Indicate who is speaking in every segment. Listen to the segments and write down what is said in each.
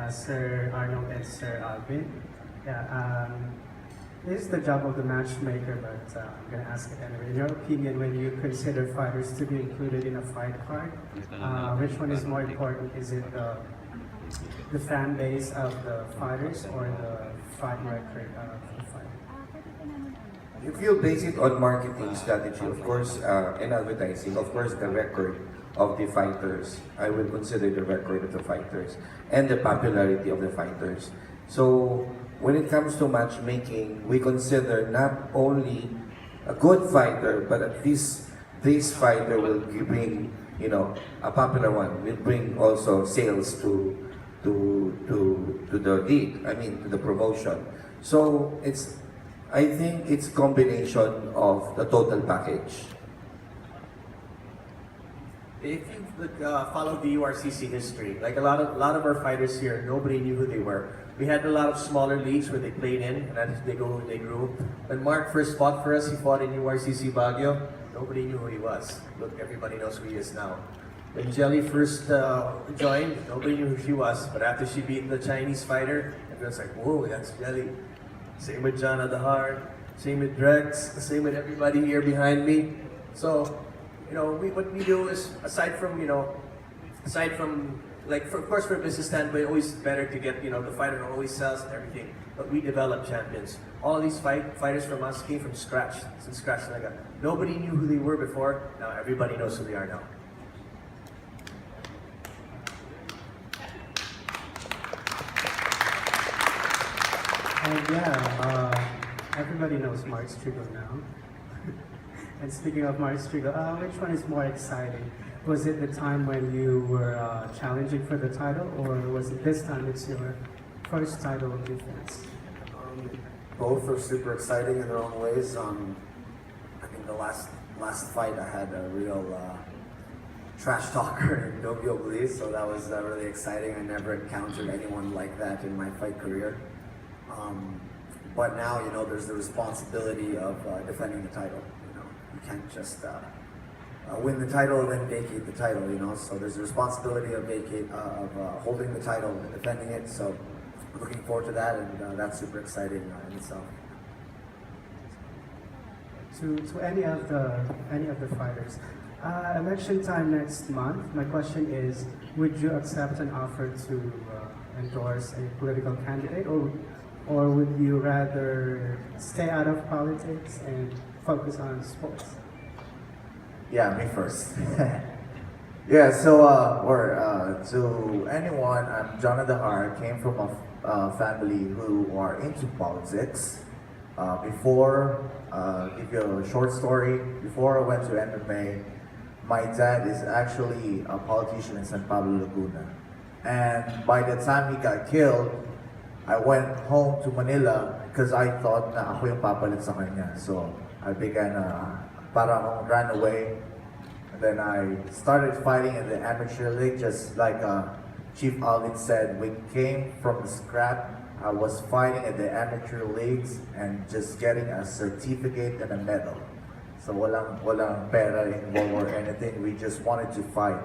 Speaker 1: Sir Arnold and Sir Alvin. Yeah, it is the job of the matchmaker, but I'm going to ask it anyway. In your opinion, when you consider fighters to be included in a fight card, which one is more important? Is it the fan base of the fighters or the fight record of the fighter?
Speaker 2: If you base it on marketing strategy, of course, and advertising, of course, the record of the fighters, I will consider the record of the fighters and the popularity of the fighters. So when it comes to matchmaking, we consider not only a good fighter, but at least this fighter will bring, a popular one, will bring also sales to the league, to the promotion. So I think it's combination of the total package.
Speaker 3: If you follow the URCC history, like a lot of our fighters here, nobody knew who they were. We had a lot of smaller leagues where they played in, and as they grew. When Mark first fought for us, he fought in URCC Baguio. Nobody knew who he was. Look, everybody knows who he is now. When Jelly first joined, nobody knew who she was. But after she beat the Chinese fighter, everyone's like, "Whoa, that's Jelly." Same with John Adahar, same with Drex, same with everybody here behind me. So, what we do is, aside from, of course, from a business standpoint, always better to get, the fighter always sells and everything, but we develop champions. All these fighters from us came from scratch, like nobody knew who they were before, now everybody knows who they are now.
Speaker 1: And everybody knows Mark Strigo now. And speaking of Mark Strigo, which one is more exciting? Was it the time when you were challenging for the title, or was it this time it's your first title defense?
Speaker 4: Both are super exciting in their own ways. I think the last fight I had a real trash talker in Dobio Bliss, so that was really exciting. I never encountered anyone like that in my fight career. But now, there's the responsibility of defending the title. You can't just win the title and then vacate the title. So there's the responsibility of holding the title and defending it. So looking forward to that, and that's super exciting in itself.
Speaker 1: To any of the fighters, election time next month. My question is, would you accept an offer to endorse a political candidate, or would you rather stay out of politics and focus on sports?
Speaker 5: Yeah, me first. Yeah, so to anyone, I'm John Adahar. I came from a family who are into politics. Give you a short story. Before I went to MMA, my dad is actually a politician in San Pablo, Laguna. And by the time he got killed, I went home to Manila because I thought na ako yung papalit sa kanya. So I began, parang ran away. And then I started fighting in the amateur league, just like Chief Alvin said. We came from the scrap. I was fighting in the amateur leagues and just getting a certificate and a medal. So walang pera involved or anything. We just wanted to fight.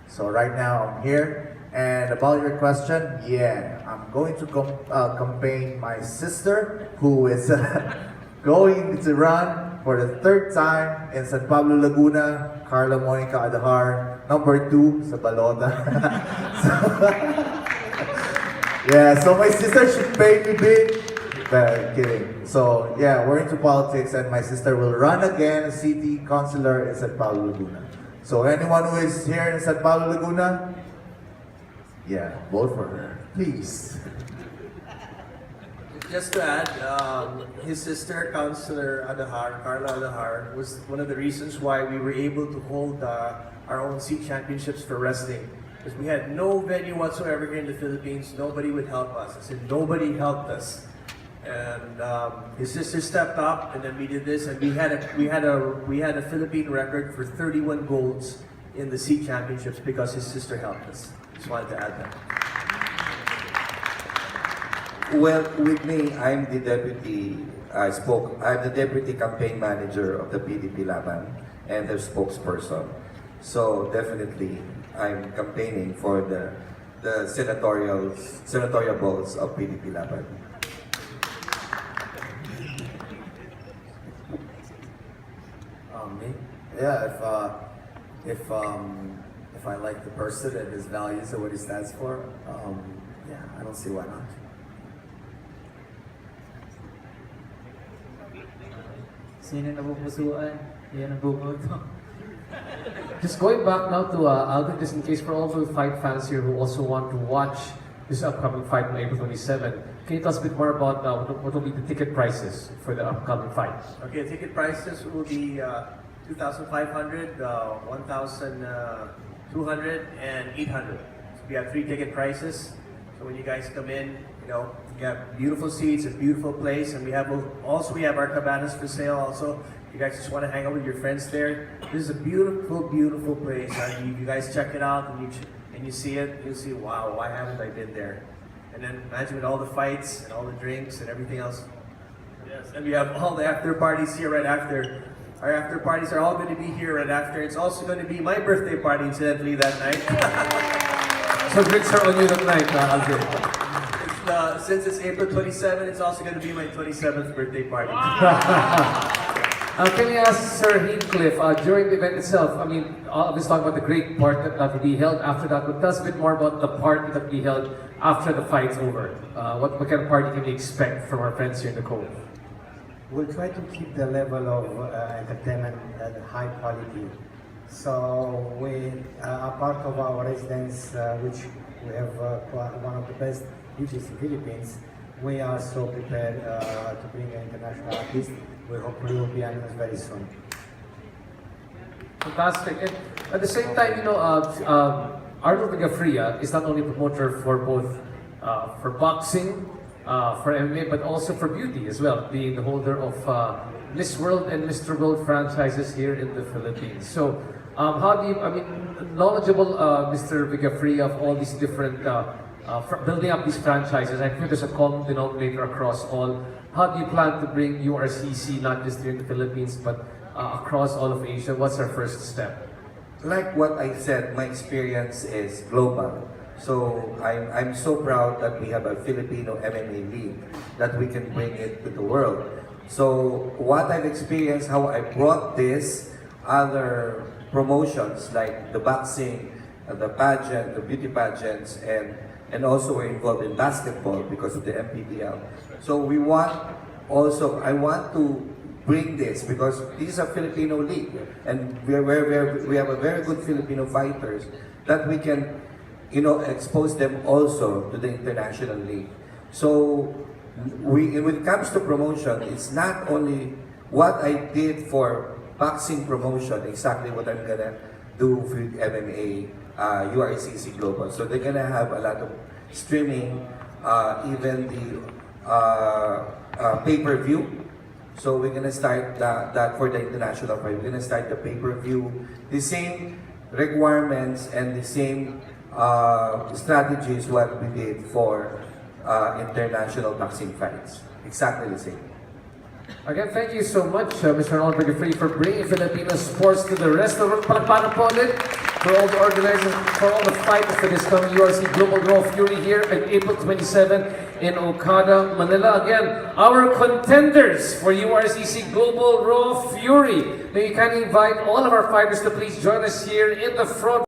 Speaker 5: So right now I'm here. And about your question, yeah, I'm going to campaign my sister, who is going to run for the third time in San Pablo, Laguna, Carla Monica Adahar, number 2 sa balota. Yeah, so my sister should pay me big. But kidding. So yeah, we're into politics, and my sister will run again as city councilor in San Pablo, Laguna. So anyone who is here in San Pablo, Laguna, yeah, vote for her, please.
Speaker 3: Just to add, his sister, Councilor Adahar, Carla Adahar, was one of the reasons why we were able to hold our own seat championships for wrestling. Because we had no venue whatsoever here in the Philippines. Nobody would help us. I said, nobody helped us. And his sister stepped up, and then we did this, and we had a Philippine record for 31 golds in the seat championships because his sister helped us. Just wanted to add that.
Speaker 2: Well, with me, I'm the deputy campaign manager of the PDP Laban and their spokesperson. So definitely, I'm campaigning for the the senatorial balls of PDP Laban.
Speaker 4: Me? Yeah, if I like the person and his values and what he stands for, yeah, I don't see why not.
Speaker 6: Sino napupusuan? Yan ang bumoto. Just going back now to Alvin, just in case for all the fight fans here who also want to watch this upcoming fight on April 27, can you tell us a bit more about what will be the ticket prices for the upcoming fight?
Speaker 3: Okay, ticket prices will be 2,500, 1,200, and 800. So we have 3 ticket prices. So when you guys come in, you know, you have beautiful seats, a beautiful place, and we have our cabanas for sale. Also, if you guys just want to hang out with your friends there, this is a beautiful, beautiful place. You guys check it out and you see it, you'll see, wow, why haven't I been there? And then imagine with all the fights and all the drinks and everything else. Yes, and we have all the after parties here right after. Our after parties are all going to be here right after. It's also going to be my birthday party, incidentally, that night.
Speaker 6: So drinks are on you that night, Alvin.
Speaker 3: Since it's April 27, it's also going to be my 27th birthday party.
Speaker 6: Can I ask Sir Heathcliff, during the event itself, I mean, obviously talking about the great part that will be held after that, but tell us a bit more about the party that will be held after the fight's over. What kind of party can we expect from our friends here in the Cove?
Speaker 1: We'll try to keep the level of entertainment at high quality. So we are part of our residents, which we have one of the best DJs in Philippines. We are so prepared to bring an international artist. We hopefully will be announced very soon.
Speaker 6: Fantastic. And at the same time, you know, Arnold Vegafria is not only a promoter for both for boxing, for MMA, but also for beauty as well, being the holder of Miss World and Mr. World franchises here in the Philippines. So, how do you, I mean, knowledgeable Mr. Vegafria of all these different, building up these franchises, I think there's a common denominator across all. How do you plan to bring URCC not just here in the Philippines, but across all of Asia? What's our first step?
Speaker 2: Like what I said, my experience is global. So I'm so proud that we have a Filipino MMA league, that we can bring it to the world. So what I've experienced, how I brought this other promotions like the boxing, the pageant, the beauty pageants, and also we're involved in basketball because of the MPBL. So I want to bring this because this is a Filipino league, and we have a very good Filipino fighters that we can, you know, expose them also to the international league. So when it comes to promotion, it's not only what I did for boxing promotion, exactly what I'm gonna do with MMA, URCC Global. So they're gonna have a lot of streaming, even the pay-per-view. So we're gonna start that for the international fight. We're gonna start the pay-per-view, the same requirements and the same strategies what we did for international boxing fights. Exactly the same.
Speaker 6: Again, thank you so much, Mr. Arnold Vegafria, for bringing Filipino sports to the rest of the world. Palakpakan po ulit for all the organizers, for all the fighters for this coming URC Global Raw Fury here on April 27 in Okada, Manila. Again, our contenders for URCC Global Raw Fury. May we kindly invite all of our fighters to please join us here in the front.